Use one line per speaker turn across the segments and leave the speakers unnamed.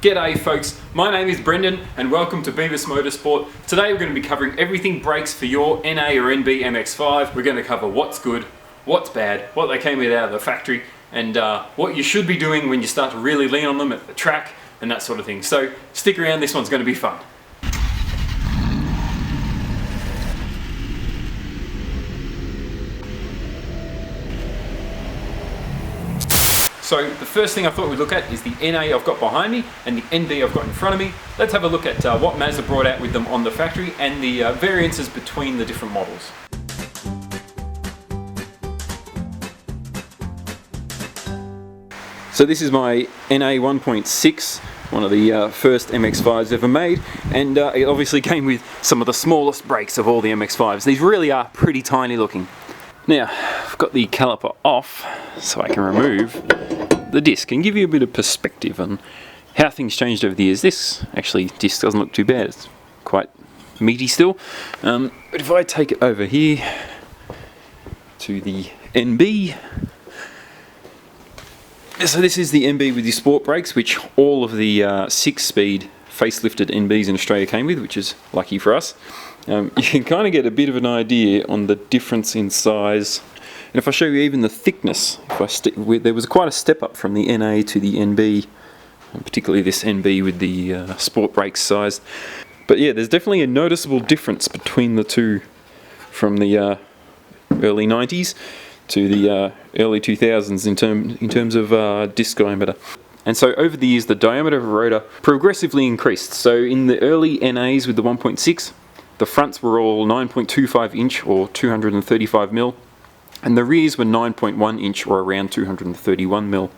G'day folks, my name is Brendan and welcome to BEAVIS Motorsport. Today we're going to be covering everything brakes for your NA or NB MX-5. We're going to cover what's good, what's bad, what they came with out of the factory, and what you should be doing when you start to really lean on them at the track and that sort of thing. So stick around, this one's going to be fun. So the first thing I thought we'd look at is the NA I've got behind me and the NB I've got in front of me. Let's have a look at what Mazda brought out with them on the factory and the variances between the different models. So this is my NA 1.6, one of the first MX-5s ever made, and it obviously came with some of the smallest brakes of all the MX-5s. These really are pretty tiny looking. Now, I've got the caliper off so I can remove the disc and give you a bit of perspective on how things changed over the years. This disc doesn't look too bad, it's quite meaty still. But if I take it over here to the NB, so this is the NB with the sport brakes, which all of the 6-speed facelifted NBs in Australia came with, which is lucky for us. You can kind of get a bit of an idea on the difference in size, and if I show you even the thickness, there was quite a step up from the NA to the NB, particularly this NB with the sport brakes size. But yeah, there's definitely a noticeable difference between the two, from the early 90s to the early 2000s in terms of disc diameter. And so over the years the diameter of a rotor progressively increased. So in the early NAs with the 1.6, the fronts were all 9.25 inch or 235 mil, and the rears were 9.1 inch or around 231 mil.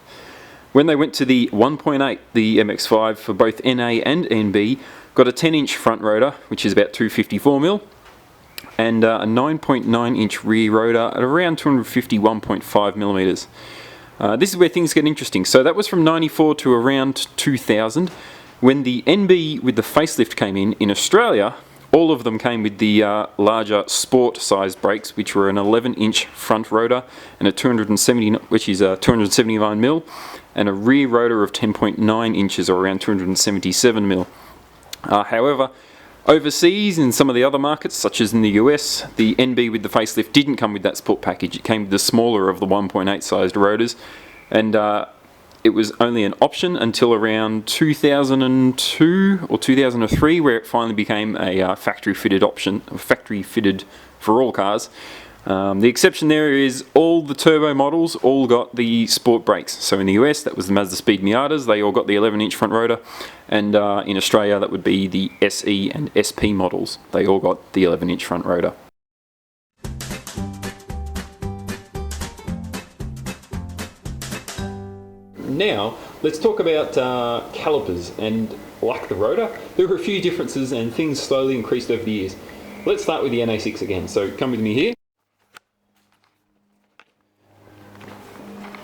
When they went to the 1.8, the MX-5 for both NA and NB got a 10 inch front rotor, which is about 254 mil, and a 9.9 inch rear rotor at around 251.5 millimeters. This is where things get interesting. So that was from 94 to around 2000. When the NB with the facelift came in Australia, all of them came with the larger sport sized brakes, which were an 11 inch front rotor and a 279 mil, and a rear rotor of 10.9 inches or around 277 mil. However, overseas in some of the other markets, such as in the US, the NB with the facelift didn't come with that sport package. It came with the smaller of the 1.8 sized rotors, and it was only an option until around 2002 or 2003, where it finally became a factory-fitted option, factory-fitted for all cars. The exception there is all the turbo models all got the sport brakes. So in the US, that was the Mazda Speed Miatas, they all got the 11 inch front rotor, and in Australia that would be the SE and SP models. They all got the 11 inch front rotor. Now, let's talk about calipers, and like the rotor, there were a few differences and things slowly increased over the years. Let's start with the NA6 again, so come with me here.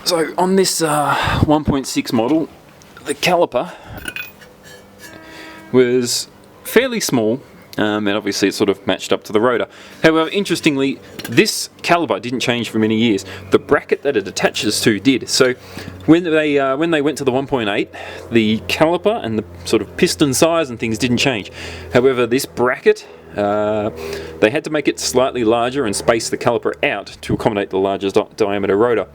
So on this 1.6 model, the caliper was fairly small, and obviously it sort of matched up to the rotor. However, interestingly, this caliper didn't change for many years. The bracket that it attaches to did. So when they went to the 1.8, the caliper and the sort of piston size and things didn't change. However, this bracket, they had to make it slightly larger and space the caliper out to accommodate the larger diameter rotor.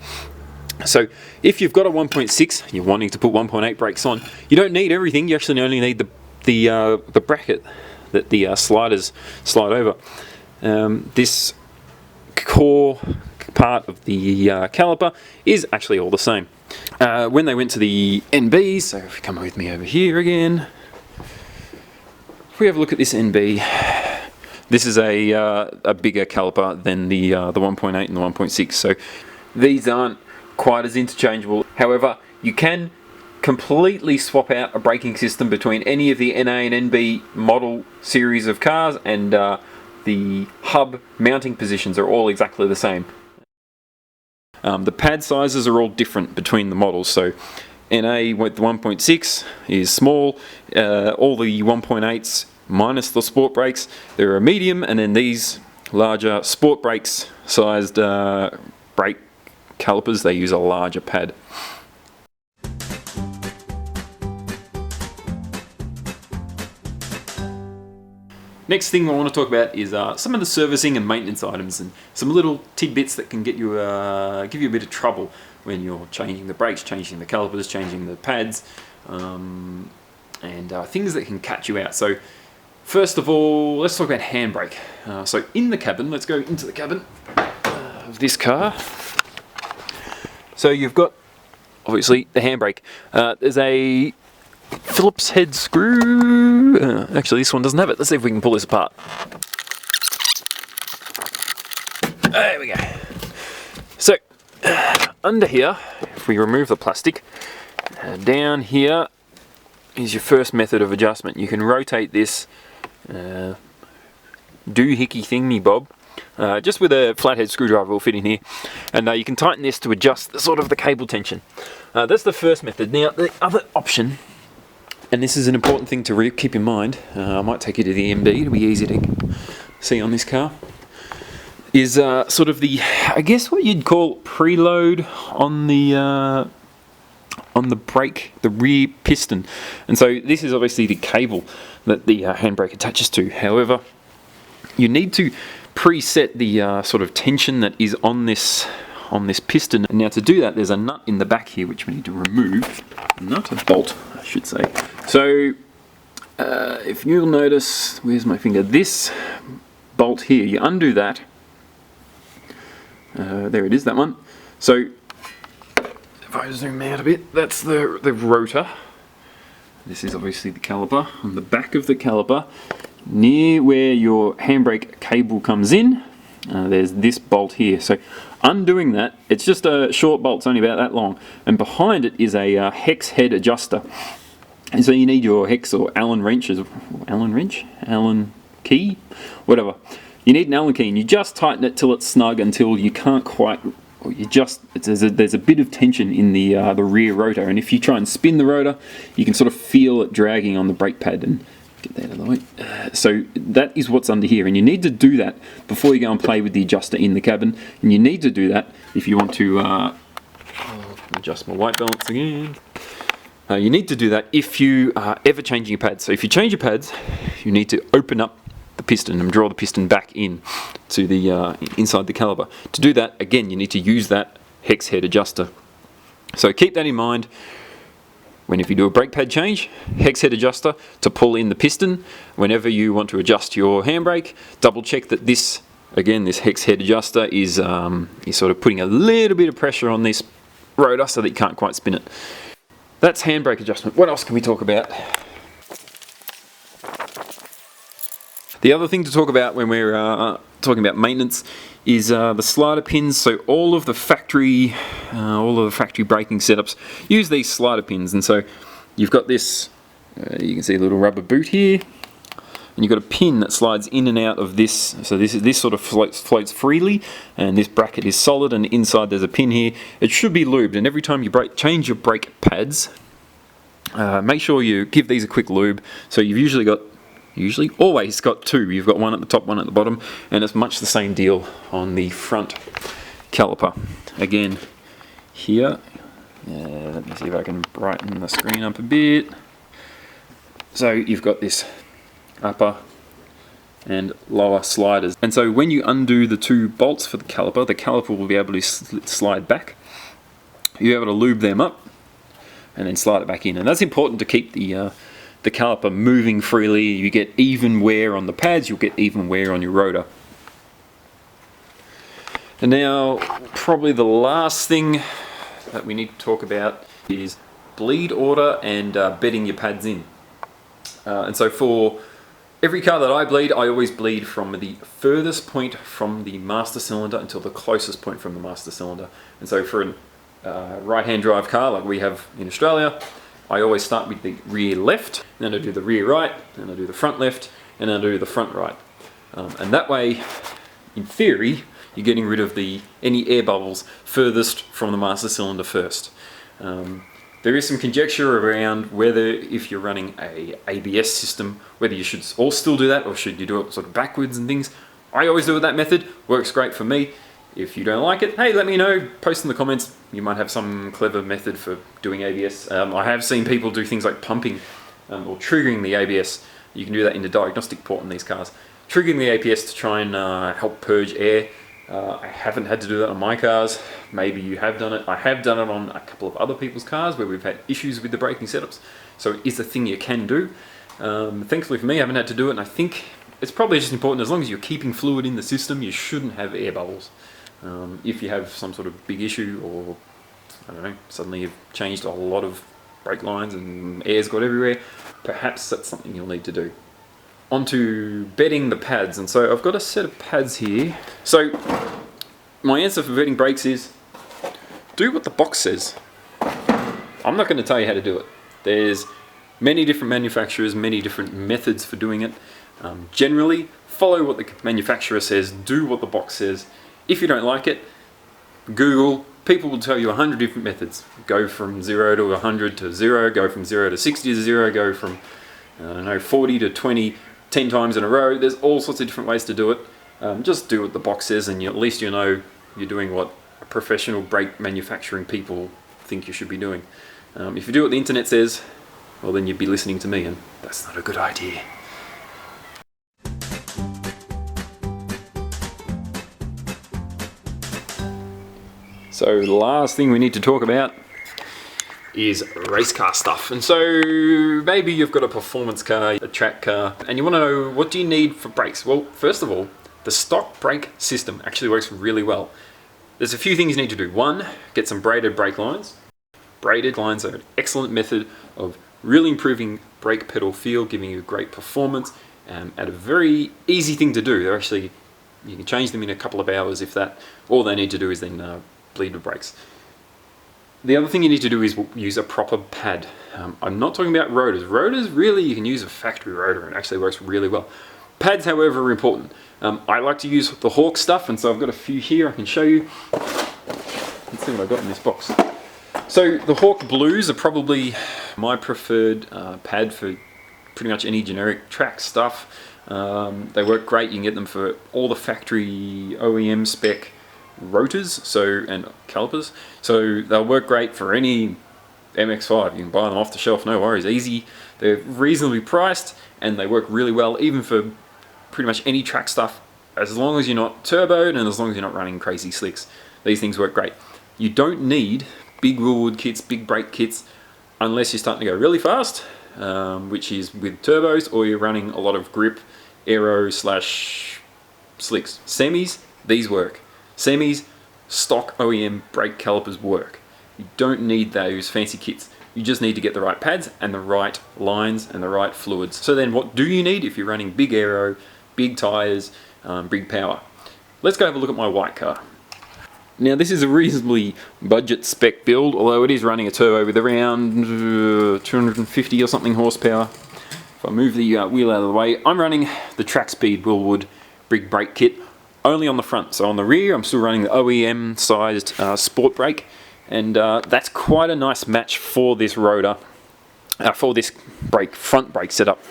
So if you've got a 1.6, you're wanting to put 1.8 brakes on, you don't need everything. You actually only need the bracket that the sliders slide over. This core part of the caliper is actually all the same. When they went to the NBs, so if you come with me over here again, if we have a look at this NB, this is a bigger caliper than the 1.8 and the 1.6, so these aren't quite as interchangeable. However, you can completely swap out a braking system between any of the NA and NB model series of cars, and the hub mounting positions are all exactly the same. The pad sizes are all different between the models, so NA with the 1.6 is small, all the 1.8s minus the sport brakes, they're a medium, and then these larger sport brakes sized brake calipers, they use a larger pad. Next thing I want to talk about is some of the servicing and maintenance items and some little tidbits that can get you give you a bit of trouble when you're changing the brakes, changing the calipers, changing the pads, and things that can catch you out. So first of all, let's talk about handbrake. So in the cabin, let's go into the cabin of this car. So you've got obviously the handbrake. There's a Phillips head screw. Actually, this one doesn't have it. Let's see if we can pull this apart. There we go. So, under here, if we remove the plastic, down here is your first method of adjustment. You can rotate this doohickey thingy bob. Just with a flathead screwdriver will fit in here, and you can tighten this to adjust the cable tension. That's the first method. Now the other option, and this is an important thing to keep in mind, I might take you to the MD, it'll be easy to see on this car, is sort of the, I guess what you'd call preload on the brake, the rear piston. And so this is obviously the cable that the handbrake attaches to. However, you need to preset the sort of tension that is on this piston. And now to do that, there's a nut in the back here which we need to remove. A bolt, I should say. So if you'll notice, where's my finger? This bolt here, you undo that. There it is, that one. So if I zoom out a bit, that's the rotor. This is obviously the caliper. On the back of the caliper, near where your handbrake cable comes in, there's this bolt here. So undoing that, it's just a short bolt, it's only about that long, and behind it is a hex head adjuster. And so you need your hex or Allen wrenches, Allen key, whatever. You need an Allen key, and you just tighten it till it's snug until you can't quite, or you just, there's a bit of tension in the rear rotor, and if you try and spin the rotor, you can sort of feel it dragging on the brake pad. And get that out of the way. So that is what's under here, and you need to do that before you go and play with the adjuster in the cabin. And you need to do that if you want to adjust my white balance again. You need to do that if you are ever changing your pads. So if you change your pads, you need to open up the piston and draw the piston back in to the inside the caliper. To do that, again, you need to use that hex head adjuster. So keep that in mind. Whenever you do a brake pad change, hex head adjuster to pull in the piston. Whenever you want to adjust your handbrake, double check that this hex head adjuster is sort of putting a little bit of pressure on this rotor so that you can't quite spin it. That's handbrake adjustment. What else can we talk about? The other thing to talk about when we're talking about maintenance is the slider pins. So all of the factory braking setups use these slider pins, and so you've got this. You can see a little rubber boot here, and you've got a pin that slides in and out of this. So this sort of floats freely, and this bracket is solid, and inside there's a pin here. It should be lubed, and every time you change your brake pads, make sure you give these a quick lube. So you've always got two. You've got one at the top, one at the bottom, and it's much the same deal on the front caliper. Again, here, let me see if I can brighten the screen up a bit. So you've got this upper and lower sliders, and so when you undo the two bolts for the caliper will be able to slide back. You're able to lube them up and then slide it back in, and that's important to keep the caliper moving freely. You get even wear on the pads, you'll get even wear on your rotor. And now, probably the last thing that we need to talk about is bleed order and bedding your pads in. And so for every car that I bleed, I always bleed from the furthest point from the master cylinder until the closest point from the master cylinder. And so for a right-hand drive car like we have in Australia, I always start with the rear left, then I do the rear right, then I do the front left, and then I do the front right. And that way, in theory, you're getting rid of any air bubbles furthest from the master cylinder first. There is some conjecture around whether, if you're running a ABS system, whether you should all still do that or should you do it sort of backwards and things. I always do it that method, works great for me. If you don't like it, hey, let me know, post in the comments. You might have some clever method for doing ABS. I have seen people do things like pumping or triggering the ABS. You can do that in the diagnostic port on these cars. triggering the APS to try and help purge air. I haven't had to do that on my cars. Maybe you have done it. I have done it on a couple of other people's cars where we've had issues with the braking setups. So it is a thing you can do. Thankfully for me, I haven't had to do it, and I think it's probably just important, as long as you're keeping fluid in the system, you shouldn't have air bubbles. If you have some sort of big issue, or I don't know, suddenly you've changed a lot of brake lines and air's got everywhere, perhaps that's something you'll need to do. On to bedding the pads, and so I've got a set of pads here. So my answer for bedding brakes is do what the box says. I'm not going to tell you how to do it. There's many different manufacturers, many different methods for doing it. Generally, follow what the manufacturer says, do what the box says. If you don't like it, Google. People will tell you 100 different methods. Go from 0 to 100 to 0, go from 0 to 60 to 0, go from, I don't know, 40 to 20, 10 times in a row. There's all sorts of different ways to do it. Just do what the box says, and at least you know you're doing what professional brake manufacturing people think you should be doing. If you do what the internet says, well, then you'd be listening to me, and that's not a good idea. So the last thing we need to talk about is race car stuff. And so maybe you've got a performance car, a track car, and you want to know, what do you need for brakes? Well, first of all, the stock brake system actually works really well. There's a few things you need to do. One, get some braided brake lines. Braided lines are an excellent method of really improving brake pedal feel, giving you great performance, and a very easy thing to do. They're actually, you can change them in a couple of hours if that. All they need to do is then bleed with brakes. The other thing you need to do is use a proper pad. I'm not talking about rotors. Rotors, really, you can use a factory rotor and it actually works really well. Pads, however, are important. I like to use the Hawk stuff, and so I've got a few here I can show you. Let's see what I've got in this box. So the Hawk Blues are probably my preferred pad for pretty much any generic track stuff. They work great. You can get them for all the factory OEM spec rotors and calipers, so they'll work great for any MX-5. You can buy them off the shelf, no worries, easy. They're reasonably priced and they work really well, even for pretty much any track stuff, as long as you're not turboed and as long as you're not running crazy slicks. These things work great. You don't need big wheelwood kits, big brake kits, unless you're starting to go really fast, which is with turbos, or you're running a lot of grip, aero / slicks. Semis, these work. Semis, stock OEM brake calipers work. You don't need those fancy kits. You just need to get the right pads and the right lines and the right fluids. So then what do you need if you're running big aero, big tyres, big power? Let's go have a look at my white car. Now this is a reasonably budget spec build, although it is running a turbo with around 250 or something horsepower. If I move the wheel out of the way, I'm running the Track Speed Willwood big brake kit only on the front. So on the rear I'm still running the OEM sized sport brake, and that's quite a nice match for this rotor, for this front brake setup.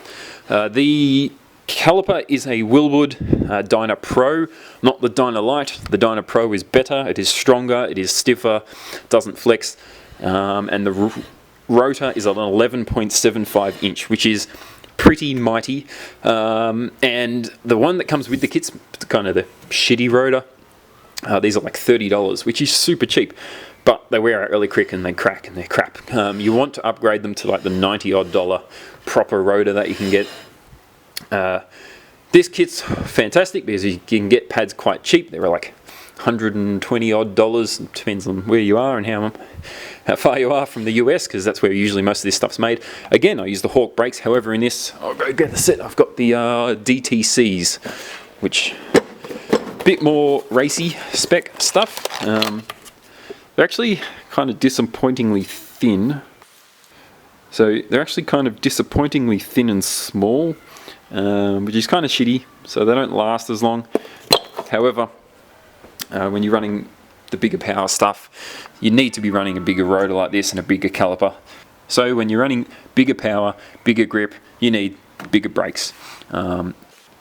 The caliper is a Willwood Dyna Pro, not the Dyna Lite. The Dyna Pro is better, it is stronger, it is stiffer, doesn't flex, and the rotor is an 11.75 inch, which is pretty mighty, and the one that comes with the kit's kind of the shitty rotor. These are like $30, which is super cheap, but they wear out really quick and they crack and they're crap. You want to upgrade them to like the $90 odd proper rotor that you can get. This kit's fantastic because you can get pads quite cheap. They're like $120 odd. Depends on where you are and how far you are from the US, because that's where usually most of this stuff's made. Again, I use the Hawk brakes. However, in this, I'll go get the set. I've got the DTCs, which a bit more racy spec stuff. They're actually kind of disappointingly thin. So they're actually kind of disappointingly thin and small, which is kind of shitty. So they don't last as long. However, when you're running the bigger power stuff, you need to be running a bigger rotor like this and a bigger caliper. So when you're running bigger power, bigger grip, you need bigger brakes.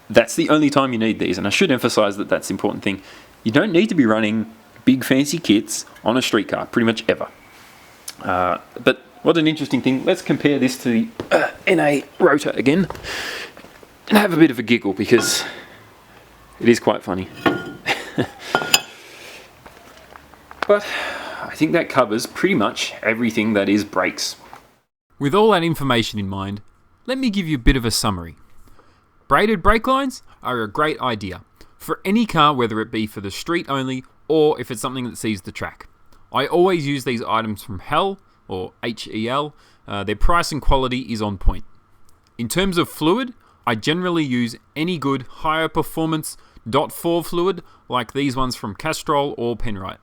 That's the only time you need these, and I should emphasize that that's the important thing. You don't need to be running big fancy kits on a street car, pretty much ever. But what an interesting thing. Let's compare this to the NA rotor again and have a bit of a giggle, because It is quite funny. But I think that covers pretty much everything that is brakes. With all that information in mind, let me give you a bit of a summary. Braided brake lines are a great idea for any car, whether it be for the street only or if it's something that sees the track. I always use these items from HEL, or HEL. Their price and quality is on point. In terms of fluid, I generally use any good higher performance .4 fluid like these ones from Castrol or Penrite.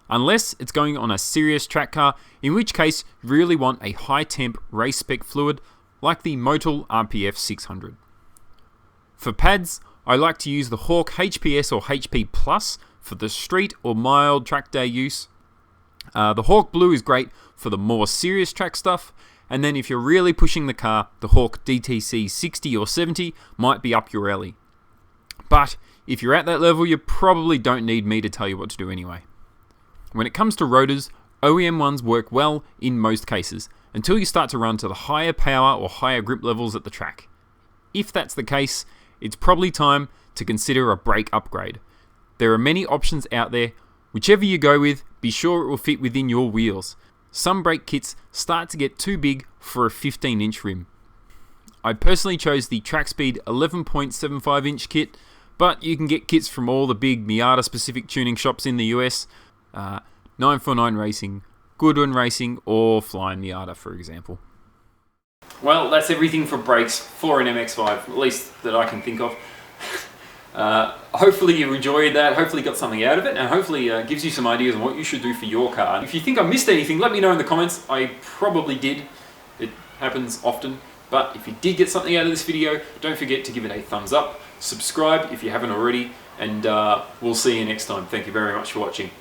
Unless it's going on a serious track car, in which case you really want a high temp race spec fluid like the Motul RPF 600. For pads, I like to use the Hawk HPS or HP Plus for the street or mild track day use. The Hawk Blue is great for the more serious track stuff, and then if you're really pushing the car, the Hawk DTC 60 or 70 might be up your alley. But if you're at that level, you probably don't need me to tell you what to do anyway. When it comes to rotors, OEM ones work well in most cases, until you start to run to the higher power or higher grip levels at the track. If that's the case, it's probably time to consider a brake upgrade. There are many options out there. Whichever you go with, be sure it will fit within your wheels. Some brake kits start to get too big for a 15-inch rim. I personally chose the Trackspeed 11.75 inch kit, but you can get kits from all the big Miata specific tuning shops in the US, 949 Racing, Goodwin Racing, or Flying Miata, for example. Well, that's everything for brakes for an MX-5, at least that I can think of. Hopefully you enjoyed that, hopefully got something out of it, and hopefully gives you some ideas on what you should do for your car. If you think I missed anything, let me know in the comments. I probably did. It happens often. But if you did get something out of this video, don't forget to give it a thumbs up, subscribe if you haven't already, and we'll see you next time. Thank you very much for watching.